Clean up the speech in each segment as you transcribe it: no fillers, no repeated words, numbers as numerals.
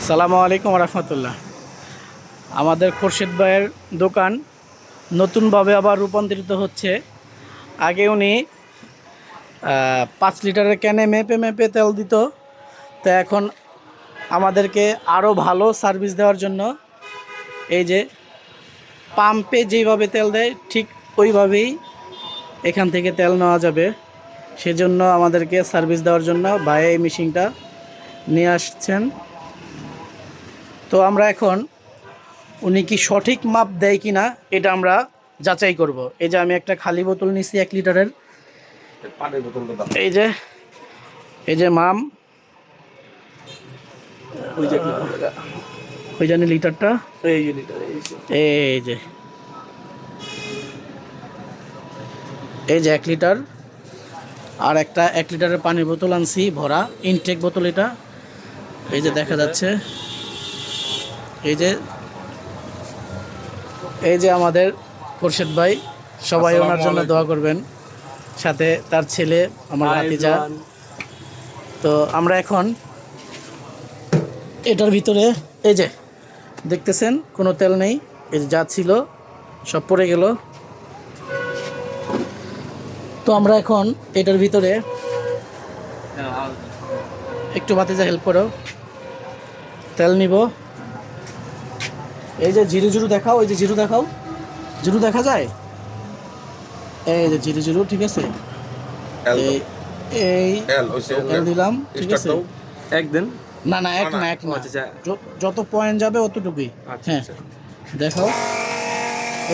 সালামু আলাইকুম রহমতুল্লাহ। আমাদের খোরশেদ ভাইয়ের দোকান নতুনভাবে আবার রূপান্তরিত হচ্ছে। আগে উনি 5 লিটারের ক্যানে মেপে মেপে তেল দিত, তো এখন আমাদেরকে আরও ভালো সার্ভিস দেওয়ার জন্য এই যে পাম্পে যেইভাবে তেল দেয় ঠিক ওইভাবেই এখান থেকে তেল নেওয়া যাবে। সেজন্য আমাদেরকে সার্ভিস দেওয়ার জন্য ভাই এই মেশিনটা নিয়ে আসছেন। তো আমরা এখন উনি কি সঠিক মাপ দেয় কি না এটা আমরা যাচাই করব। এই যে আমি একটা খালি বোতল নিছি 1 লিটারের, পানির বোতলটা এই যে মাম ওই জানি লিটারটা, এই যে লিটার এই যে 1 লিটার। আর একটা 1 লিটারের পানির বোতল আনছি ভরা, ইনটেক বোতল এটা। এই যে দেখা যাচ্ছে, এই যে আমাদের খোরশেদ ভাই, সবাই ওনার জন্য দোয়া করবেন, সাথে তার ছেলে আমার ভাতিজা। তো আমরা এখন এটার ভিতরে এই যে দেখতেছেন কোনো তেল নেই, এই যে যা ছিল সব পড়ে গেল। তো আমরা এখন এটার ভিতরে একটু ভাতিজা হেল্প করো, তেল নিব। এই যে জিরো জিরো দেখাও, ওই যে জিরো দেখাও, জিরো দেখা যায়, এই যে জিরো জিরো, ঠিক আছে। এই এল দিলাম, ঠিক আছে। একদিন না না এক না যত পয়েন্ট যাবে অতটুকুই। হ্যাঁ দেখাও,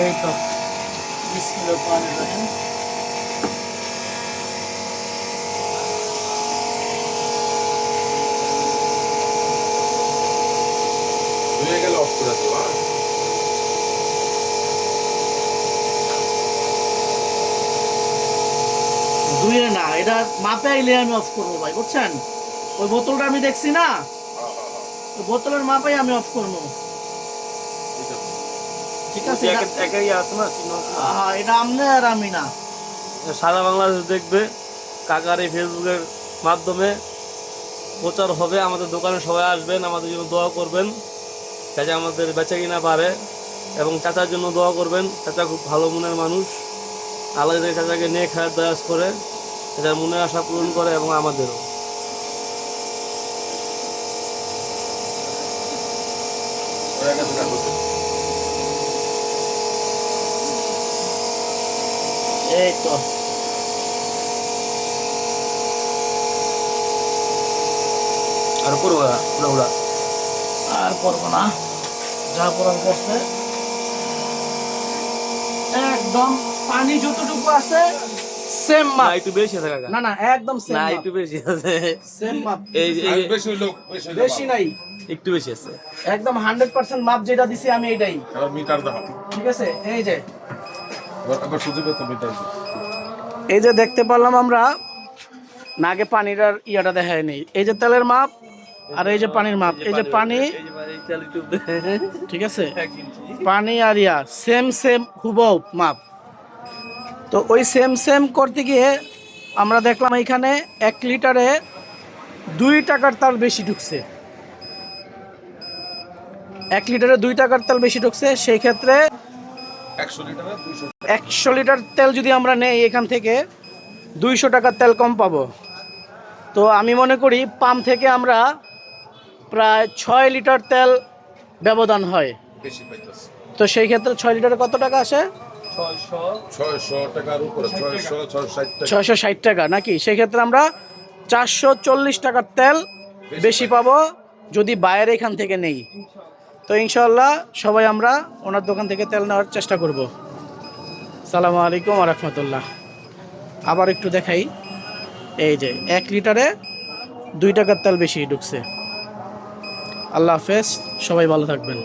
এই তো দুইয়ে না, এটা মাপে আইলে আমি অফ করবো ভাই, বুঝছেন। ওই বোতলটা আমি দেখছি না, ওই বোতলের মাপেই আমি অফ করবো, ঠিক আছে। একাই আছে না, হ্যাঁ এটা আমনে আর আমি না, সারা বাংলাদেশ দেখবে। কাকার এই ফেসবুকের মাধ্যমে প্রচার হবে। আমাদের দোকানে সবাই আসবেন, আমাদের জন্য দোয়া করবেন যাতে আমাদের বেচা কিনা পারে, এবং চাচার জন্য দোয়া করবেন। চাচা খুব ভালো মনের মানুষ, আল্লাহ যদি চাচাকে নিয়ে খায়াত দয়াস করে, চাচার মনে আশা পূরণ করে, এবং আমাদেরও। এই তো আর করবো না, আর করবো না, যা করার করছে। একদম পানি যতটুকু আছে সেম মাপ, একটু বেশি আছে কাকা। না না একদম সেম না, মাপ, একটু বেশি আছে, সেম মাপ, এই বেশি নাই, একটু বেশি আছে। একদম 100% মাপ যেটা দিছি আমি এটাই। মিটার দাও, ঠিক আছে। এই যে আবার সুযোগ তো মিটার দাও। এই যে দেখতে পারলাম আমরা, না আগে পানির আর ইয়াটা দেখায় নেই। এই যে তেলের মাপ আর এই যে পানির মাপ, এই যে পানি, ঠিক আছে, পানি আর ইয়া সেম সেম হুবহু মাপ। তো ওই সেম সেম করতে গিয়ে আমরা দেখলাম এইখানে 1 লিটারে 2 টাকার তেল বেশি ঢুকছে, 1 লিটারে 2 টাকার তেল বেশি ঢুকছে। সেই ক্ষেত্রে 100 লিটার তেল যদি আমরা নেই এখান থেকে 200 টাকার তেল কম পাবো। তো আমি মনে করি পাম্প থেকে আমরা প্রায় 6 লিটার তেল ব্যবধান হয়। তো সেই ক্ষেত্রে 6 লিটারে কত টাকা আসে? 660 টাকা নাকি? সেই ক্ষেত্রে আমরা 440 টাকার তেল বেশি পাবো যদি বাইরে এখান থেকে নেই। তো ইনশাল্লাহ সবাই আমরা ওনার দোকান থেকে তেল নেওয়ার চেষ্টা করব। সালামু আলাইকুম রহমতুল্লাহ। আবার একটু দেখাই, এই যে 1 লিটারে 2 টাকার তেল বেশি ঢুকছে। আল্লাহ হাফেজ, সবাই ভালো থাকবেন।